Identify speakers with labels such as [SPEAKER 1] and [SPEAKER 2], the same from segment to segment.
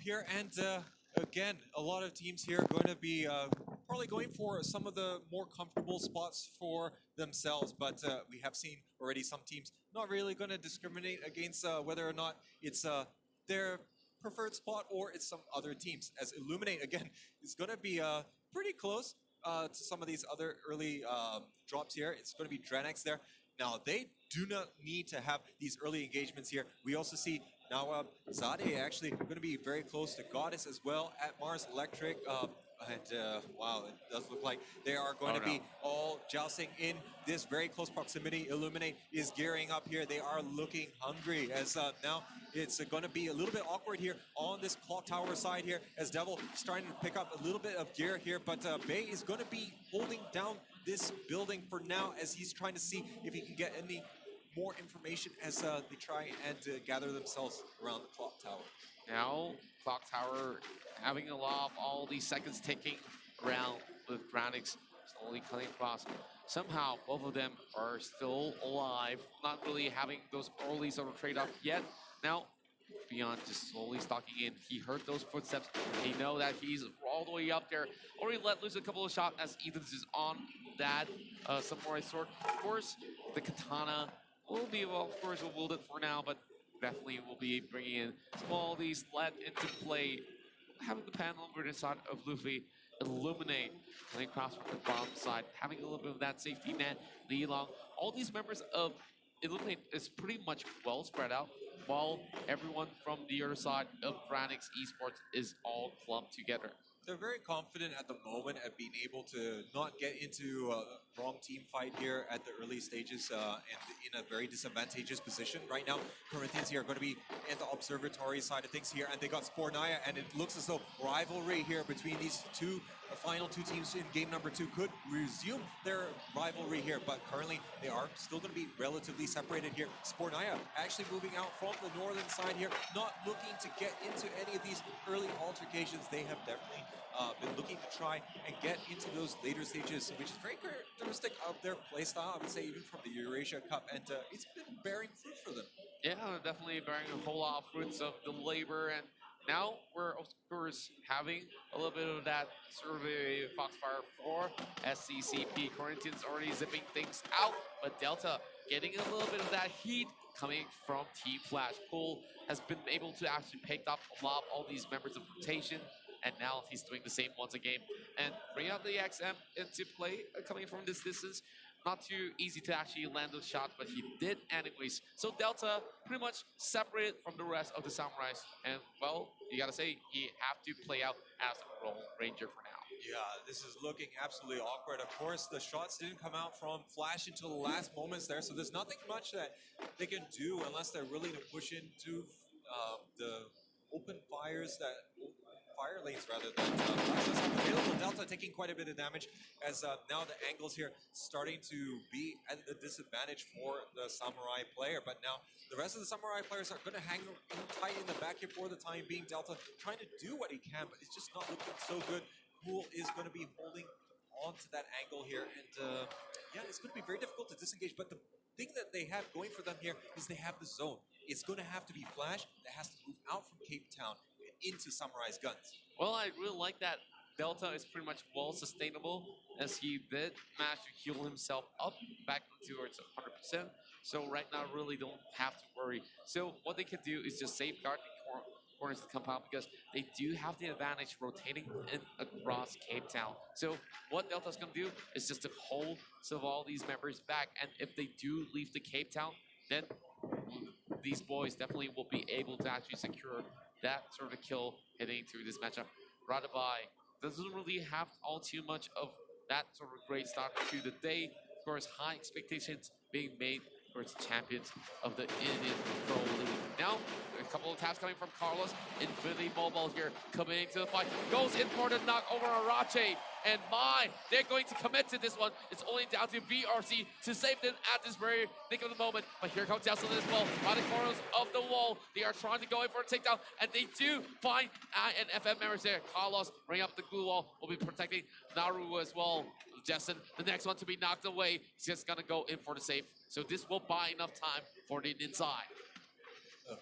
[SPEAKER 1] here, and again, a lot of teams here are going to be probably going for some of the more comfortable spots for themselves. But we have seen already some teams not really going to discriminate against whether or not it's their preferred spot or it's some other teams. As Illuminate again is going to be pretty close to some of these other early drops here. It's going to be Dranex there. Now they do not need to have these early engagements here. We also see now Zade actually going to be very close to Goddess as well at Mars Electric. And wow, it does look like they are going to be all jousting in this very close proximity. Illuminate is gearing up here. They are looking hungry as now it's going to be a little bit awkward here on this clock tower side here as Devil starting to pick up a little bit of gear here, but Bay is going to be holding down this building for now as he's trying to see if he can get any more information as they try and gather themselves around the clock tower.
[SPEAKER 2] Now, Clock Tower having a lot of all these seconds ticking around with Granix slowly cutting across. Somehow, both of them are still alive, not really having those early sort of trade-off yet. Now, Beyond just slowly stalking in. He heard those footsteps. He know that he's all the way up there. Already let loose a couple of shots as Ethan's is on that samurai sword. Of course, the katana will be, well, of course, will wield it for now, but definitely will be bringing in some of these let into play. Having the panel over the side of Luffy Illuminate coming across from the bottom side, having a little bit of that safety net, Lee Long. All these members of Illuminate is pretty much well spread out, while everyone from the other side of Granix Esports is all clumped together.
[SPEAKER 1] They're very confident at the moment at being able to not get into a wrong team fight here at the early stages and in a very disadvantageous position. Right now, Corinthians here are going to be in the observatory side of things here, and they got Spornaya, and it looks as though rivalry here between these two, the final two teams in game number 2 could resume their rivalry here, but currently they are still going to be relatively separated here. Spornaya actually moving out from the northern side here, not looking to get into any of these early altercations. They have definitely been looking to try and get into those later stages, which is very characteristic of their playstyle, I would say, even from the Eurasia Cup, and it's been bearing fruit for them.
[SPEAKER 2] Yeah, definitely bearing a whole lot of fruits of the labor, and now we're, of course, having a little bit of that sort of a foxfire for SCCP. Corinthians already zipping things out, but Delta getting a little bit of that heat coming from Team Flash. Pool has been able to actually pick up a lot of all these members of rotation, and now he's doing the same once again. And bring out the XM into play, coming from this distance. Not too easy to actually land those shots, but he did anyways. So Delta pretty much separated from the rest of the Samurais. And, well, you gotta say, he have to play out as a Roll Ranger for now.
[SPEAKER 1] Yeah, this is looking absolutely awkward. Of course, the shots didn't come out from Flash until the last moments there, so there's nothing much that they can do unless they're willing to push into the open fires that fire lanes rather than Flash does have available. Delta taking quite a bit of damage as now the angles here starting to be at a disadvantage for the Samurai player, but now the rest of the Samurai players are going to hang tight in the back here for the time being. Delta trying to do what he can, but it's just not looking so good. Pool is going to be holding on to that angle here, and yeah, it's going to be very difficult to disengage, but the thing that they have going for them here is they have the zone. It's going to have to be Flash that has to move out from Cape Town into Samurai's guns.
[SPEAKER 2] Well, I really like that Delta is pretty much well sustainable, as he did manage to heal himself up back towards 100%. So right now, really don't have to worry. So what they can do is just safeguard the corners of the compound, because they do have the advantage rotating in across Cape Town. So what Delta's going to do is just to hold some of all these members back, and if they do leave the Cape Town, then these boys definitely will be able to actually secure that sort of kill heading through this matchup. Radabai doesn't really have all too much of that sort of great start to the day. Of course, high expectations being made towards champions of the Indian Pro League. Now, a couple of taps coming from Carlos. Infinity Mobile here coming into the fight. Goes in for the knock over Arache. And they're going to commit to this one. It's only down to VRC to save them at this very nick of the moment. But here comes Jocelyn as well. By the corners of the wall. They are trying to go in for a takedown. And they do find and FM members there. Carlos bring up the glue wall. Will be protecting Naru as well. Jessen, the next one to be knocked away. He's just going to go in for the save. So this will buy enough time for the inside.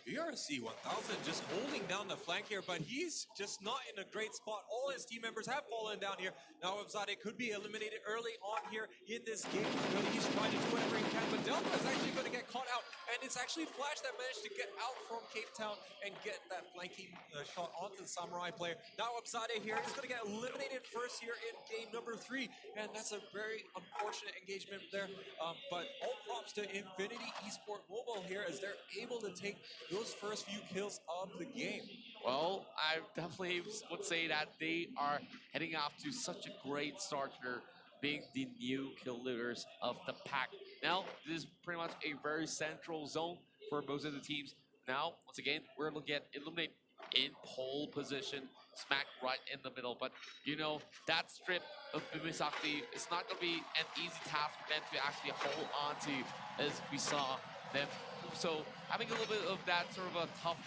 [SPEAKER 1] VRC 1000 just holding down the flank here, but he's just not in a great spot. All his team members have fallen down here. Now Abzade could be eliminated early on here in this game. Really, he's trying to do whatever he can, but Delta is actually going to get caught out, and it's actually Flash that managed to get out from Cape Town and get that flanking shot onto the Samurai player. Now Abzade here is going to get eliminated first here in game number 3, and that's a very unfortunate engagement there. But all props to Infinity Esport Mobile here as they're able to take those first few kills of the game.
[SPEAKER 2] Well, I definitely would say that they are heading off to such a great start here, being the new kill leaders of the pack. Now, this is pretty much a very central zone for most of the teams. Now, once again, we're looking at Illuminate in pole position, smack right in the middle. But, you know, that strip of Bimisakti is not going to be an easy task for them to actually hold on to, as we saw them. So having a little bit of that sort of a tough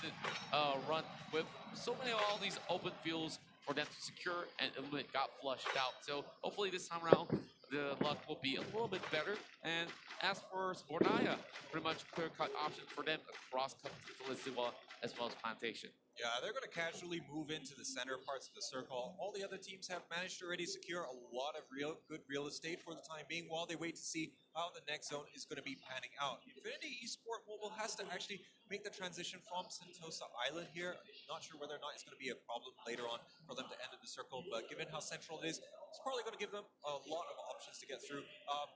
[SPEAKER 2] run with so many of all these open fields for them to secure, and Illuminate got flushed out. So hopefully this time around the luck will be a little bit better. And as for Spornaya, pretty much clear-cut option for them across Capitalista as well as Plantation.
[SPEAKER 1] Yeah, they're going to casually move into the center parts of the circle. All the other teams have managed to already secure a lot of good real estate for the time being while they wait to see how the next zone is going to be panning out. Infinity Esport Mobile has to actually make the transition from Sentosa Island here. Not sure whether or not it's going to be a problem later on for them to enter the circle, but given how central it is, it's probably going to give them a lot of options to get through.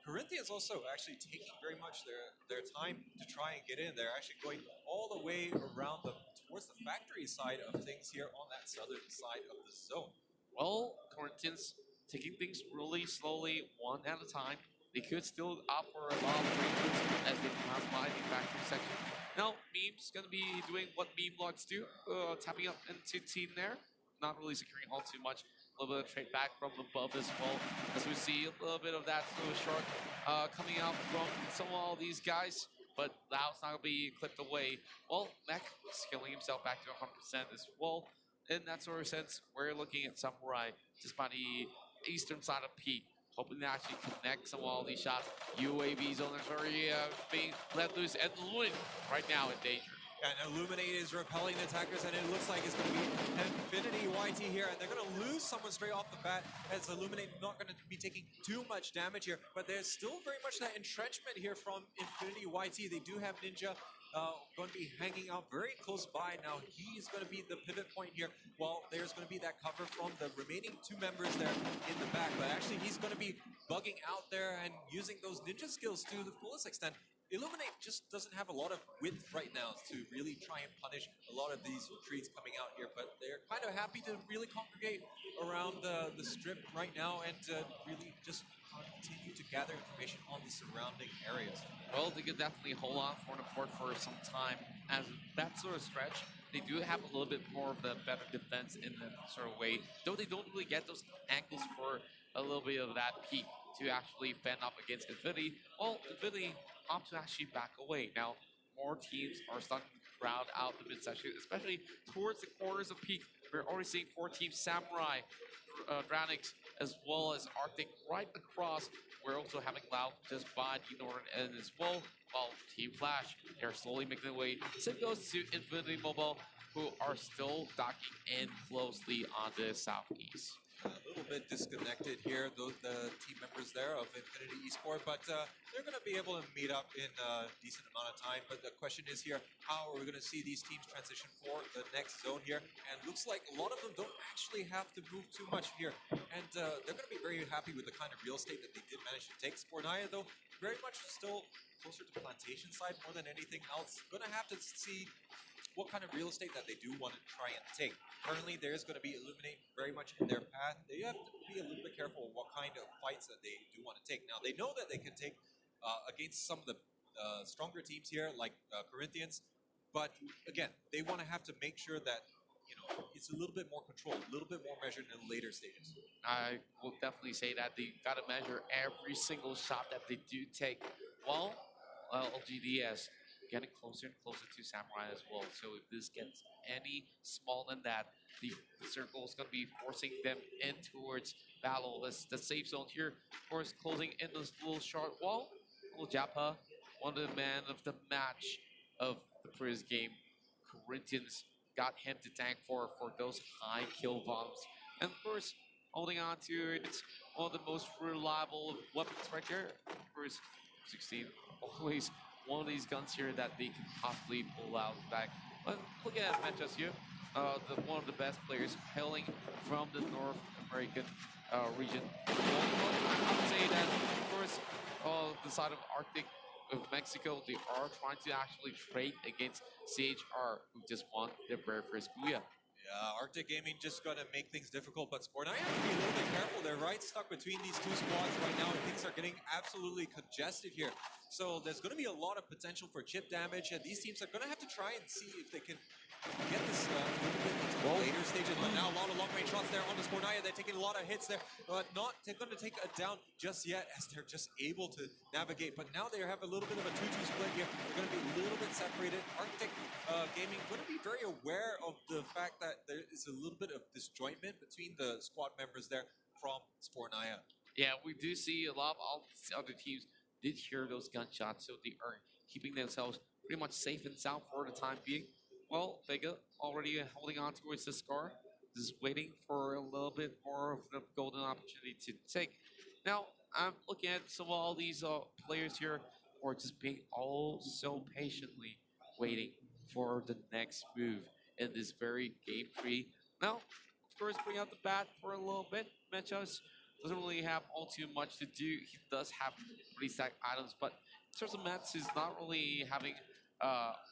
[SPEAKER 1] Corinthians also actually taking very much their time to try and get in. They're actually going all the way around towards the factory side of things here on that southern side of the zone.
[SPEAKER 2] Well, Corinthians taking things really slowly, one at a time. They could still opt for a lot of ranges as they pass by the factory section. Now, Meme's going to be doing what Meme logs do, tapping up into team there. Not really securing all too much. A little bit of trade back from above as well. As we see a little bit of that sort of shark coming out from some of all these guys. But that's not going to be clipped away. Well, Mech scaling himself back to 100% as well. In that sort of sense, we're looking at Samurai just by the eastern side of P, hoping to actually connect some of all these shots. UAV zoners are being let loose, and Luin right now in danger.
[SPEAKER 1] And Illuminate is repelling the attackers, and it looks like it's going to be Infinity YT here, and they're going to lose someone straight off the bat, as Illuminate not going to be taking too much damage here, but there's still very much that entrenchment here from Infinity YT. They do have Ninja going to be hanging out very close by. Now he's going to be the pivot point here, while there's going to be that cover from the remaining 2 members there in the back, but actually he's going to be bugging out there and using those ninja skills to the fullest extent. Illuminate just doesn't have a lot of width right now to really try and punish a lot of these retreats coming out here, but they're kind of happy to really congregate around the strip right now and really just continue to gather information on the surrounding areas.
[SPEAKER 2] Well, they could definitely hold on for the fort for some time. As that sort of stretch, they do have a little bit more of the better defense in that sort of way, though they don't really get those angles for a little bit of that peak to actually fend off against Infinity. Well, Infinity opt to actually back away. Now, more teams are starting to crowd out the midsection, especially towards the corners of Peak. We're already seeing 4 teams, Samurai, Dranix, as well as Arctic right across. We're also having Loud just by the northern end as well, while Team Flash, they're slowly making their way. Same goes to Infinity Mobile, who are still docking in closely on the southeast.
[SPEAKER 1] A little bit disconnected here, the team members there of Infinity Esport, but they're going to be able to meet up in a decent amount of time. But the question is here, how are we going to see these teams transition for the next zone here? And looks like a lot of them don't actually have to move too much here. And they're going to be very happy with the kind of real estate that they did manage to take. Spornaya, though, very much still closer to plantation side more than anything else. Going to have to see what kind of real estate that they do want to try and take. Currently, there's going to be Illuminate very much in their path. They have to be a little bit careful what kind of fights that they do want to take. Now, they know that they can take against some of the stronger teams here, like Corinthians, but again, they want to have to make sure that it's a little bit more controlled, a little bit more measured in the later stages.
[SPEAKER 2] I will definitely say that they got to measure every single shot that they do take. Well, LGDS getting closer and closer to Samurai as well. So if this gets any smaller than that, the circle is going to be forcing them in towards battle. As the safe zone here, of course, closing in this little short wall. Little Japa, one of the man of the match of the previous game, Corinthians got him to tank for those high kill bombs. And of course, holding on to it's one of the most reliable weapons right there. Of course, 16, always one of these guns here that they can possibly pull out back. But look at matchups here. One of the best players hailing from the North American region. Well, I would say that, of course, the side of Arctic of Mexico, they are trying to actually trade against CHR, who just won their very first Booyah.
[SPEAKER 1] Yeah, Arctic Gaming just gonna make things difficult, but Sport, I have to be a little bit careful. They're right stuck between these two squads right now, and things are getting absolutely congested here. So there's gonna be a lot of potential for chip damage, and these teams are gonna have to try and see if they can get this a little bit into the later stages. But now a lot of long-range shots there on the Spornaya. They're taking a lot of hits there, but not going to take a down just yet, as they're just able to navigate. But now they have a little bit of a 2-2 split here. They're going to be a little bit separated. Arctic Gaming going to be very aware of the fact that there is a little bit of disjointment between the squad members there from Spornaya.
[SPEAKER 2] Yeah, we do see a lot of all these other teams did hear those gunshots, so they are keeping themselves pretty much safe and sound for the time being. Well, Vega already holding on towards the scar, just waiting for a little bit more of the golden opportunity to take. Now, I'm looking at some of all these players here who are just being all so patiently waiting for the next move in this very game tree. Now, of course, bring out the bat for a little bit. Mechas doesn't really have all too much to do. He does have pretty stacked items, but in terms of Mets, he's not really having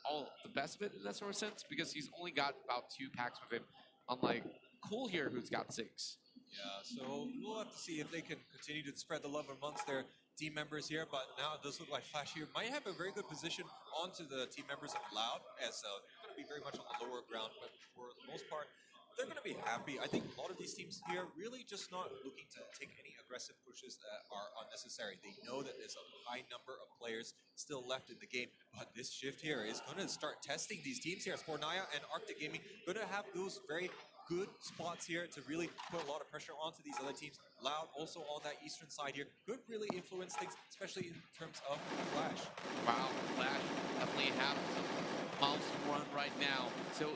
[SPEAKER 2] all the best of it in that sort of sense, because he's only got about 2 packs with him, unlike Cool here, who's got 6.
[SPEAKER 1] Yeah, so we'll have to see if they can continue to spread the love amongst their team members here. But now it does look like Flash here might have a very good position onto the team members of Loud, as they're going to be very much on the lower ground. But for the most part, they're going to be happy. I think a lot of these teams here really just not looking to take any aggressive pushes that are unnecessary. They know that there's a high number of players still left in the game, but this shift here is going to start testing these teams here. Spornaya and Arctic Gaming going to have those very good spots here to really put a lot of pressure onto these other teams. Loud also on that eastern side here could really influence things, especially in terms of Flash.
[SPEAKER 2] Wow, Flash definitely have some miles to run right now. So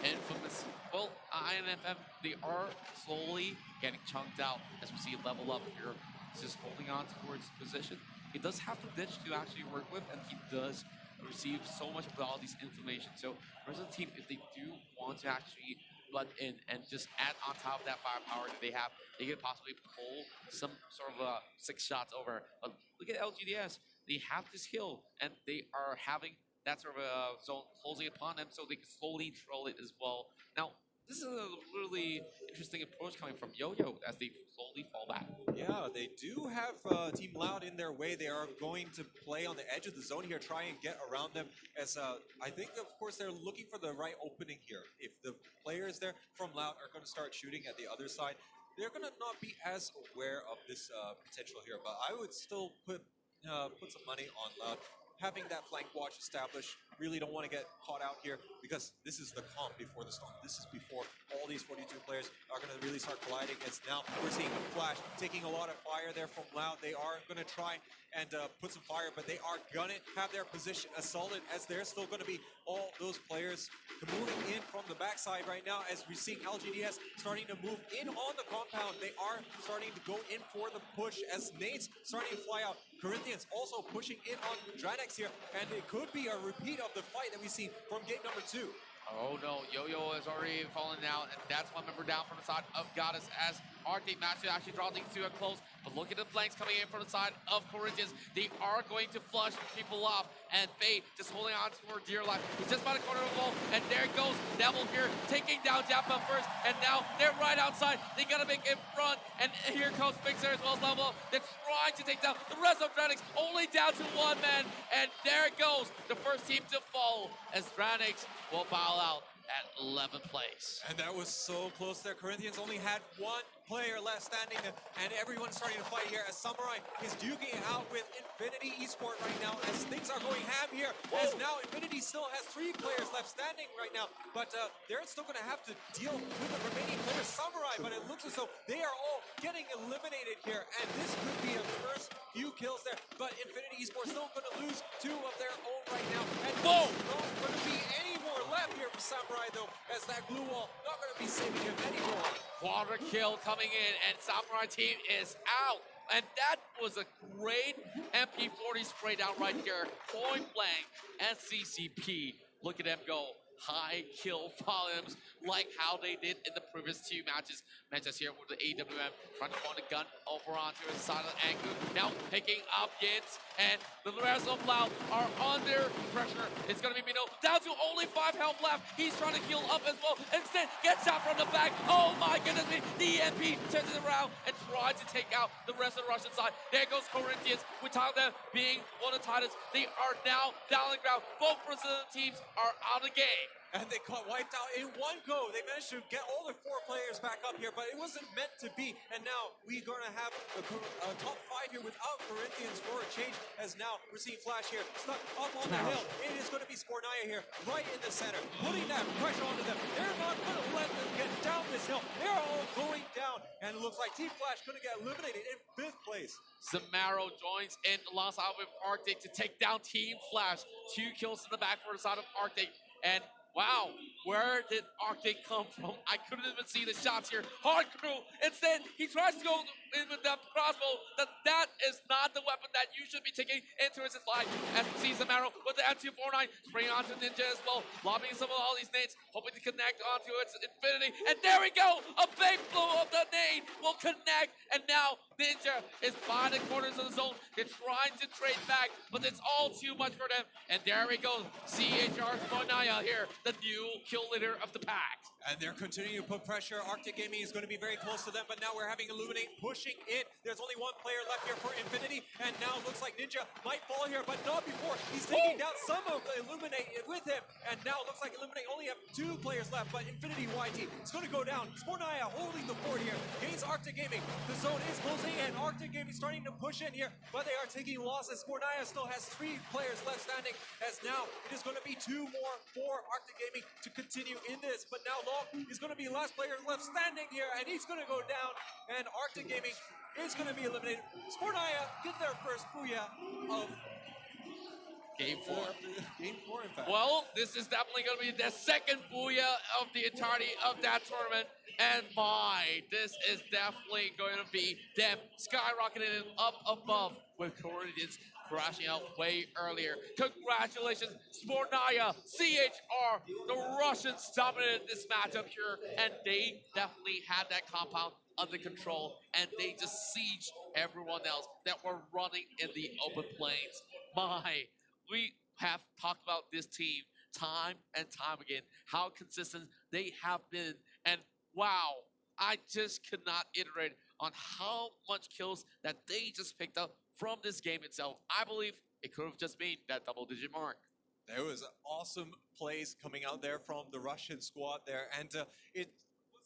[SPEAKER 2] Infamous, well, INFM, they are slowly getting chunked out as we see level up here. He's just holding on towards position. He does have the ditch to actually work with, and he does receive so much of all these information. So the rest of the team, if they do want to actually butt in and just add on top of that firepower that they have, they could possibly pull some sort of 6 shots over. But look at LGDS. They have this hill, and they are having that sort of a zone closing upon them, so they can slowly troll it as well. Now, this is a really interesting approach coming from Yo-Yo as they slowly fall back.
[SPEAKER 1] Yeah, they do have Team Loud in their way. They are going to play on the edge of the zone here, try and get around them. As I think, of course, they're looking for the right opening here. If the players there from Loud are going to start shooting at the other side, they're going to not be as aware of this potential here. But I would still put some money on Loud. Having that flank watch established, really don't want to get caught out here, because this is the calm before the storm. This is before all these 42 players are going to really start colliding. As now we're seeing Flash taking a lot of fire there from Loud. They are going to try and put some fire, but they are going to have their position as solid, as they're still going to be all those players moving in from the backside right now, as we're seeing LGDS starting to move in on the compound. They are starting to go in for the push, as Nate's starting to fly out. Corinthians also pushing in on Dranex here, and it could be a repeat of the fight that we've seen from game number 2.
[SPEAKER 2] Oh no, Yo-Yo has already fallen down, and that's one member down from the side of Goddess as Arctic Master actually draw things to a close. But look at the flanks coming in from the side of Corinthians. They are going to flush people off, and Faye just holding on to her dear life. He's just by the corner of the wall, and there goes Neville here, taking down Japa first, and now they're right outside. They gotta make it front, and here comes Fixer as well as Level Up. They're trying to take down the rest of Dranix, only down to 1 man, and there it goes, the first team to fall, as Dranix will bow out at 11th place.
[SPEAKER 1] And that was so close there. Corinthians only had 1 player left standing, and everyone's starting to fight here, as Samurai is duking it out with Infinity Esport right now, as things are going ham here. As now Infinity still has 3 players left standing right now, but they're still going to have to deal with the remaining players. Samurai, but it looks as though they are all getting eliminated here, and this could be a first few kills there, but Infinity Esport still going to lose 2 of their own right now, and there's not going to be any more left here for Samurai, though, as that glue wall not going to be saving him anymore.
[SPEAKER 2] Quadra kill coming in, and Samurai team is out. And that was a great MP40 spray down right here. Point blank and CCP. Look at them go. High kill volumes like how they did in the previous two matches. Matches here with the AWM trying to point the gun over onto his side of the angle. Now picking up Yins, and the rest of Lau are under pressure. It's going to be Mino down to only 5 health left. He's trying to heal up as well. Instead, gets out from the back. Oh my goodness me. The MP turns it around and tries to take out the rest of the Russian side. There goes Corinthians, with them being one of the titans. They are now down on the ground. Both Brazilian teams are out of the game.
[SPEAKER 1] And they got wiped out in one go. They managed to get all their 4 players back up here, but it wasn't meant to be. And now we're going to have a top 5 here without Corinthians for a change, as now we're seeing Flash here stuck up on the hill. It is going to be Spornaya here, right in the center, putting that pressure onto them. They're not going to let them get down this hill. They're all going down, and it looks like Team Flash going to get eliminated in 5th place.
[SPEAKER 2] Samaro joins in alongside with Arctic to take down Team Flash. 2 kills in the back for the side of Arctic. And wow, where did Arctic come from? I couldn't even see the shots here. Hard crew. Instead, he tries to go in with that crossbow. That is not the weapon that you should be taking into his slide. As we see Samaro with the M249 spraying onto Ninja as well, lobbing some of all these nades, hoping to connect onto its infinity. And there we go! A big blow of the nade will connect. And now Ninja is by the corners of the zone. They're trying to trade back, but it's all too much for them. And there we go. CHR Sponaya here, the new kill leader of the pack.
[SPEAKER 1] And they're continuing to put pressure. Arctic Gaming is going to be very close to them, but now we're having Illuminate pushing in. There's only 1 player left here for Infinity, and now it looks like Ninja might fall here, but not before. He's taking down some of the Illuminate with him, and now it looks like Illuminate only have 2 players left, but Infinity YT is going to go down. Spornaya holding the fort here against Arctic Gaming. The zone is closing in. Arctic Gaming starting to push in here, but they are taking losses. Spornaya still has 3 players left standing, as now it is going to be 2 more for Arctic Gaming to continue in this, but now Law is going to be last player left standing here, and he's going to go down, and Arctic Gaming is going to be eliminated. Spornaya get their first booyah of
[SPEAKER 2] Game 4.
[SPEAKER 1] Game 4, in fact.
[SPEAKER 2] Well, this is definitely going to be the second booyah of the entirety of that tournament. And my, this is definitely going to be them skyrocketing up above with Corinthians crashing out way earlier. Congratulations, Spornaya, CHR, the Russians dominated this matchup here, and they definitely had that compound under control, and they just sieged everyone else that were running in the open plains. My, we have talked about this team time and time again, how consistent they have been, and wow, I just cannot iterate on how much kills that they just picked up from this game itself. I believe it could have just been that double-digit mark.
[SPEAKER 1] There was awesome plays coming out there from the Russian squad there, and it